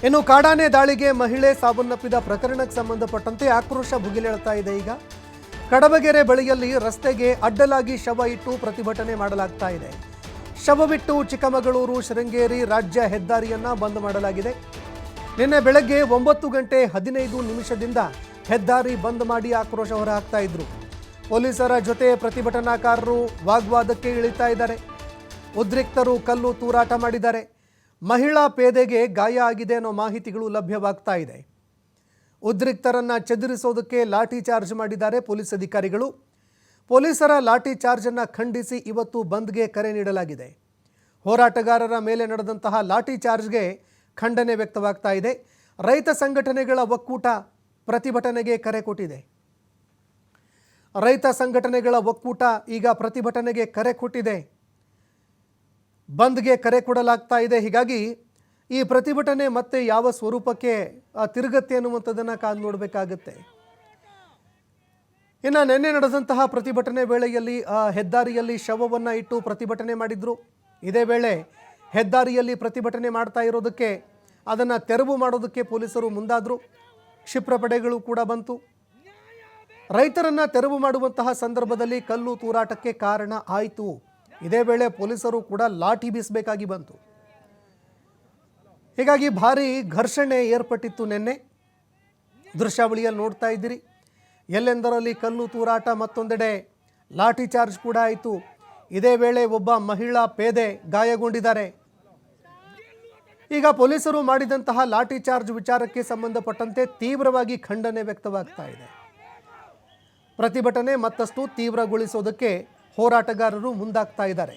ಇನ್ನು ಕಾಡಾನೆ ದಾಳಿಗೆ ಮಹಿಳೆ ಸಾವನ್ನಪ್ಪಿದ ಪ್ರಕರಣಕ್ಕೆ ಸಂಬಂಧಪಟ್ಟಂತೆ ಆಕ್ರೋಶ ಭುಗಿಲೇಳ್ತಾ ಇದೆ. ಈಗ ಕಡಬಗೆರೆ ಬಳಿಯಲ್ಲಿ ರಸ್ತೆಗೆ ಅಡ್ಡಲಾಗಿ ಶವ ಇಟ್ಟು ಪ್ರತಿಭಟನೆ ಮಾಡಲಾಗ್ತಾ ಇದೆ. ಶವವಿಟ್ಟು ಚಿಕ್ಕಮಗಳೂರು ಶೃಂಗೇರಿ ರಾಜ್ಯ ಹೆದ್ದಾರಿಯನ್ನ ಬಂದ್ ಮಾಡಲಾಗಿದೆ. ನಿನ್ನೆ ಬೆಳಗ್ಗೆ 9:15 ಹೆದ್ದಾರಿ ಬಂದ್ ಮಾಡಿ ಆಕ್ರೋಶ ಹೊರಹಾಕ್ತಾ ಇದ್ರು. ಪೊಲೀಸರ ಜೊತೆ ಪ್ರತಿಭಟನಾಕಾರರು ವಾಗ್ವಾದಕ್ಕೆ ಇಳಿತಾ ಇದ್ದಾರೆ. ಉದ್ರಿಕ್ತರು ಕಲ್ಲು ತೂರಾಟ ಮಾಡಿದ್ದಾರೆ. ಮಹಿಳಾ ಪೇದೆಗೆ ಗಾಯ ಆಗಿದೆ ಅನ್ನೋ ಮಾಹಿತಿಗಳು ಲಭ್ಯವಾಗ್ತಾ ಇದೆ. ಉದ್ರಿಕ್ತರನ್ನ ಚದುರಿಸೋದಕ್ಕೆ ಲಾಠಿ ಚಾರ್ಜ್ ಮಾಡಿದ್ದಾರೆ ಪೊಲೀಸ್ ಅಧಿಕಾರಿಗಳು. ಪೊಲೀಸರ ಲಾಠಿ ಚಾರ್ಜನ್ನು ಖಂಡಿಸಿ ಇವತ್ತು ಬಂದ್ಗೆ ಕರೆ ನೀಡಲಾಗಿದೆ. ಹೋರಾಟಗಾರರ ಮೇಲೆ ನಡೆದಂತಹ ಲಾಠಿ ಚಾರ್ಜ್ಗೆ ಖಂಡನೆ ವ್ಯಕ್ತವಾಗ್ತಾ ಇದೆ. ರೈತ ಸಂಘಟನೆಗಳ ಒಕ್ಕೂಟ ಪ್ರತಿಭಟನೆಗೆ ಕರೆ ಕೊಟ್ಟಿದೆ. ರೈತ ಸಂಘಟನೆಗಳ ಒಕ್ಕೂಟ ಈಗ ಪ್ರತಿಭಟನೆಗೆ ಕರೆ ಕೊಟ್ಟಿದೆ. ಬಂದ್ಗೆ ಕರೆ ಕೊಡಲಾಗ್ತಾ ಇದೆ. ಹೀಗಾಗಿ ಈ ಪ್ರತಿಭಟನೆ ಮತ್ತೆ ಯಾವ ಸ್ವರೂಪಕ್ಕೆ ತಿರುಗತ್ತೆ ಅನ್ನುವಂಥದ್ದನ್ನು ಕಾದು ನೋಡಬೇಕಾಗತ್ತೆ. ಇನ್ನು ನಿನ್ನೆ ನಡೆದಂತಹ ಪ್ರತಿಭಟನೆ ವೇಳೆಯಲ್ಲಿ ಹೆದ್ದಾರಿಯಲ್ಲಿ ಶವವನ್ನು ಇಟ್ಟು ಪ್ರತಿಭಟನೆ ಮಾಡಿದ್ರು. ಇದೇ ವೇಳೆ ಹೆದ್ದಾರಿಯಲ್ಲಿ ಪ್ರತಿಭಟನೆ ಮಾಡ್ತಾ ಇರೋದಕ್ಕೆ ಅದನ್ನು ತೆರವು ಮಾಡೋದಕ್ಕೆ ಪೊಲೀಸರು ಮುಂದಾದರು. ಕ್ಷಿಪ್ರ ಪಡೆಗಳು ಕೂಡ ಬಂತು. ರೈತರನ್ನು ತೆರವು ಮಾಡುವಂತಹ ಸಂದರ್ಭದಲ್ಲಿ ಕಲ್ಲು ತೂರಾಟಕ್ಕೆ ಕಾರಣ ಆಯಿತು. ಇದೇ ವೇಳೆ ಪೊಲೀಸರು ಕೂಡ ಲಾಠಿ ಬೀಸಬೇಕಾಗಿ ಬಂತು. ಹೀಗಾಗಿ ಭಾರಿ ಘರ್ಷಣೆ ಏರ್ಪಟ್ಟಿತ್ತು. ನಿನ್ನೆ ದೃಶ್ಯಾವಳಿಯಲ್ಲಿ ನೋಡ್ತಾ ಇದ್ದೀರಿ. ಎಲ್ಲೆಂದರಲ್ಲಿ ಕಲ್ಲು ತೂರಾಟ, ಮತ್ತೊಂದೆಡೆ ಲಾಠಿ ಚಾರ್ಜ್ ಕೂಡ ಆಯಿತು. ಇದೇ ವೇಳೆ ಒಬ್ಬ ಮಹಿಳಾ ಪೇದೆ ಗಾಯಗೊಂಡಿದ್ದಾರೆ. ಈಗ ಪೊಲೀಸರು ಮಾಡಿದಂತಹ ಲಾಠಿ ಚಾರ್ಜ್ ವಿಚಾರಕ್ಕೆ ಸಂಬಂಧಪಟ್ಟಂತೆ ತೀವ್ರವಾಗಿ ಖಂಡನೆ ವ್ಯಕ್ತವಾಗ್ತಾ ಇದೆ. ಪ್ರತಿಭಟನೆ ಮತ್ತಷ್ಟು ತೀವ್ರಗೊಳಿಸೋದಕ್ಕೆ ಹೋರಾಟಗಾರರು ಮುಂದಾಗ್ತಾ ಇದ್ದಾರೆ.